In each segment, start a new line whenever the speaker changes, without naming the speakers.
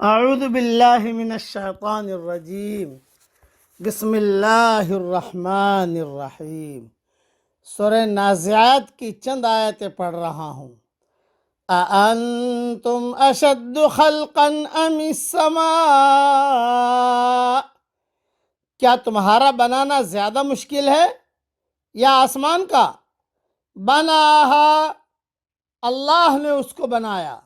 اعوذ باللہ من الشیطان الرجیم بسم اللہ الرحمن الرحیم۔ سورہ نازعات کی چند آیتیں پڑھ رہا ہوں۔ اَأَنْتُمْ أَشَدُّ خَلْقًا أَمِ السَّمَاءُ، کیا تمہارا بنانا زیادہ مشکل ہے یا آسمان کا؟ بناہا، اللہ نے اس کو بنایا۔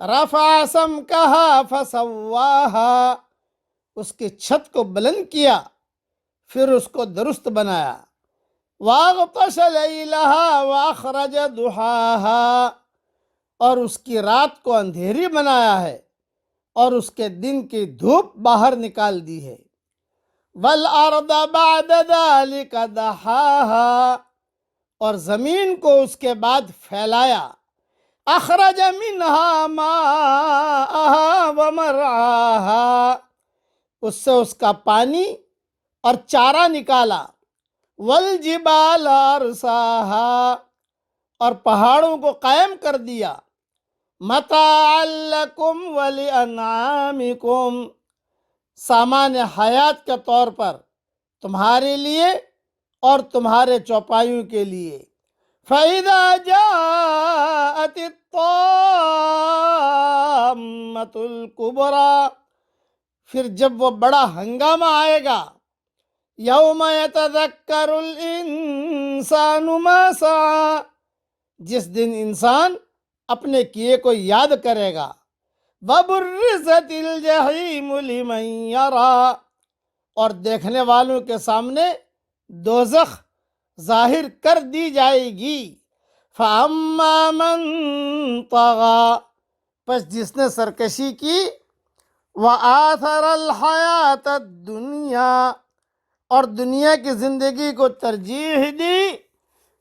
رفع سمکہا فسواہا، اس کی چھت کو بلند کیا پھر اس کو درست بنایا۔ واغطش لیلہا واخرج ضحاہا، اور اس کی رات کو اندھیری بنایا ہے اور اس کے دن کی دھوپ باہر نکال دی ہے۔ والارض بعد ذلک دحاہا، اور زمین کو اس کے بعد پھیلایا۔ اخرج منہا ماءہا ومرعاہا، اس سے اس کا پانی اور چارہ نکالا۔ والجبال ارساہا، اور پہاڑوں کو قائم کر دیا۔ متاعا لکم ولانعامکم، سامان حیات کے طور پر تمہارے لیے اور تمہارے چوپایوں کے لیے۔ فَإِذَا جَاءَتِ الطَّامَّةُ الْكُبْرَى، پھر جب وہ بڑا ہنگامہ آئے گا۔ یوم یتذکر الانسان ما سعی، جس دن انسان اپنے کیے کو یاد کرے گا۔ وبرزت الجحیم لمن یری، اور دیکھنے والوں کے سامنے دوزخ ظاہر کر دی جائے گی۔ فَأَمَّا مَن طَغَى، پس جس نے سرکشی کی۔ وَآثَرَ الْحَيَاةَ الدُّنْيَا، اور دنیا کی زندگی کو ترجیح دی۔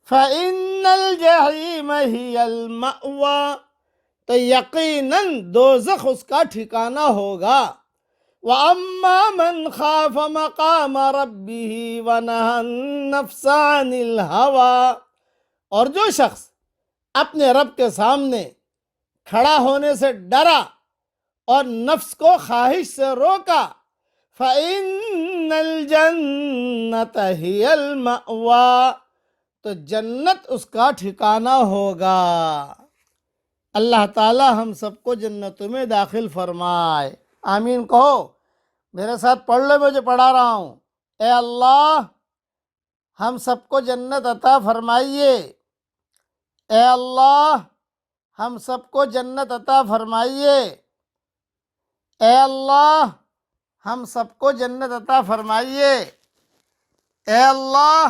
فَإِنَّ الْجَحِيمَ هِيَ الْمَأْوَى، تو یقیناً دوزخ اس کا ٹھکانہ ہوگا۔ وَأَمَّا مَنْ خَافَ مَقَامَ رَبِّهِ وَنَهَى النَّفْسَ عَنِ الْهَوَى، اور جو شخص اپنے رب کے سامنے کھڑا ہونے سے ڈرا اور نفس کو خواہش سے روکا۔ فَإِنَّ الْجَنَّةَ هِيَ الْمَأْوَى، تو جنت اس کا ٹھکانہ ہوگا۔ اللہ تعالی ہم سب کو جنتوں میں داخل فرمائے، آمین کہو۔ میرے ساتھ پڑھ لو، میں جو پڑھا رہا ہوں۔ اے اللہ، ہم سب کو جنت عطا فرمائیے۔ اے اللہ، ہم سب کو جنت عطا فرمائیے۔ اے اللہ، ہم سب کو جنت عطا فرمائیے۔ اے اللہ،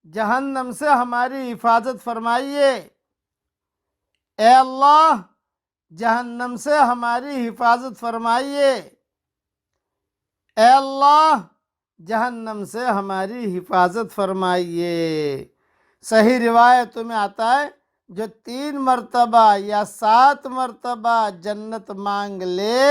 جہنم سے ہماری حفاظت فرمائیے۔ اے اللہ، جہنم سے ہماری حفاظت فرمائیے۔ اے اللہ، جہنم سے ہماری حفاظت فرمائیے۔ صحیح روایتوں میں آتا ہے جو 3 مرتبہ یا 7 مرتبہ جنت مانگ لے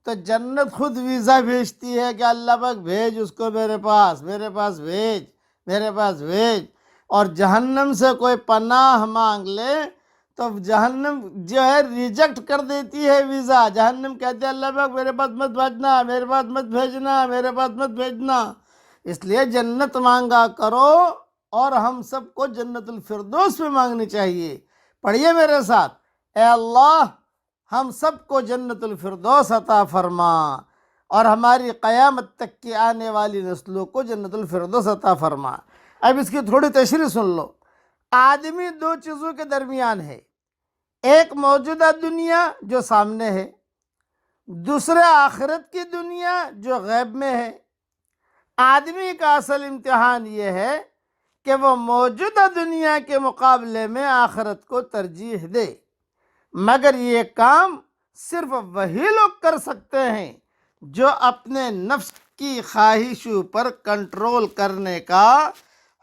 تو جنت خود ویزا بھیجتی ہے کہ اللہ پاک بھیج اس کو میرے پاس بھیج، میرے پاس بھیج۔ اور جہنم سے کوئی پناہ مانگ لے تو جہنم جو ہے ریجیکٹ کر دیتی ہے ویزا۔ جہنم کہتے ہیں اللہ پاک میرے پاس مت بھیجنا، میرے پاس مت بھیجنا، میرے پاس مت بھیجنا۔ اس لیے جنت مانگا کرو، اور ہم سب کو جنت الفردوس میں مانگنی چاہیے۔ پڑھیے میرے ساتھ، اے اللہ، ہم سب کو جنت الفردوس عطا فرما، اور ہماری قیامت تک کی آنے والی نسلوں کو جنت الفردوس عطا فرما۔ اب اس کی تھوڑی تشریح سن لو۔ آدمی 2 چیزوں کے درمیان ہے، ایک موجودہ دنیا جو سامنے ہے، دوسرے آخرت کی دنیا جو غیب میں ہے۔ آدمی کا اصل امتحان یہ ہے کہ وہ موجودہ دنیا کے مقابلے میں آخرت کو ترجیح دے، مگر یہ کام صرف وہی لوگ کر سکتے ہیں جو اپنے نفس کی خواہشوں پر کنٹرول کرنے کا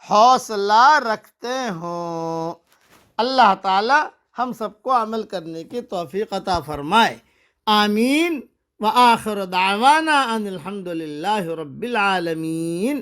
حوصلہ رکھتے ہوں۔ اللہ تعالی ہم سب کو عمل کرنے کی توفیق عطا فرمائے، آمین۔ وآخر دعوانا ان الحمد للہ رب العالمین۔